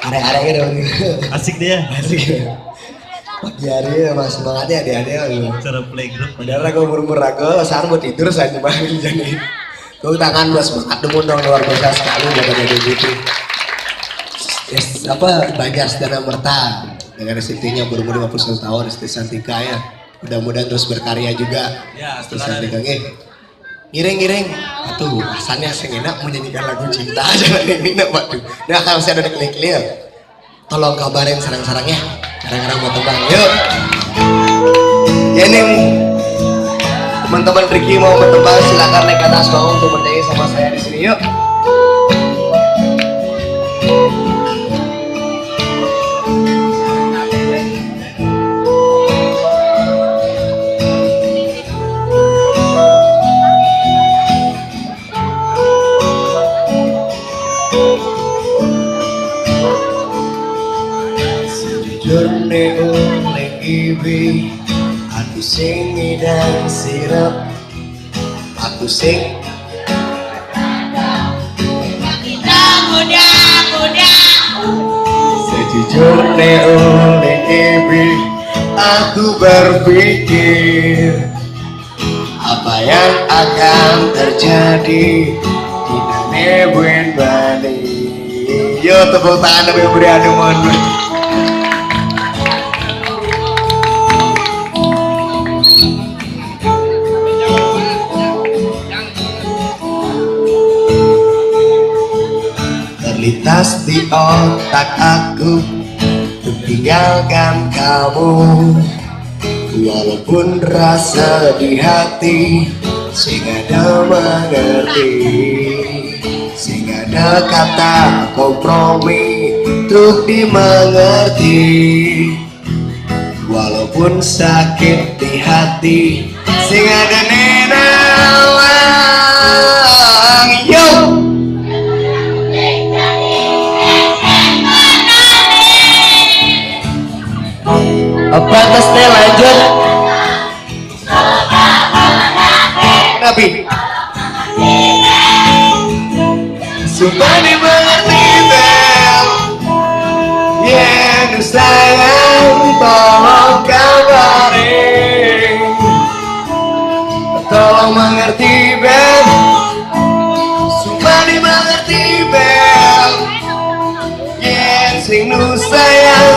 Ada-ada dong. Asik dia. Asik. Pagi hari emang semangatnya ada-ada. Cara playgroup. Padahal aku umur-umur aku sekarang mau tidur saya coba jadi. Kau tangan buat semangat dong luar biasa sekali buat gitu. Yes, apa Banjar Sedana Merta dengan STT-nya berumur 51 tahun, ST Santika ya. Mudah-mudahan terus berkarya juga. Ya, ST Santika ngiring atuh asalnya sengenak menyanyikan lagu cinta aja ini nak waduh. Nah kalau masih ada klik-klik tolong kabarin sarang-sarangnya kadang-kadang mau tebang yuk ya nih teman-teman Ricky mau bertebang silakan naik ke atas bawah untuk bernyanyi sama saya di sini yuk. Sejujurnya oleh ibi aku sing dan sirap aku sing sejujurnya oleh ibi aku berpikir apa yang akan terjadi di nebuen Bali. Yo tepuk tangan demi beri anuman. Terlintas di otak aku untuk tinggalkan kamu, walaupun rasa di hati sing ada mengerti, sing ada kata kompromi untuk dimengerti, walaupun sakit di hati sing ada nenawang yo. Apa tesnya lanjut? Nabi sumpah dimengerti bel. Yeah, sayang tolong kabarin, tolong mengerti bel. Sumpah dimengerti bel. Yeah, sing nu sayang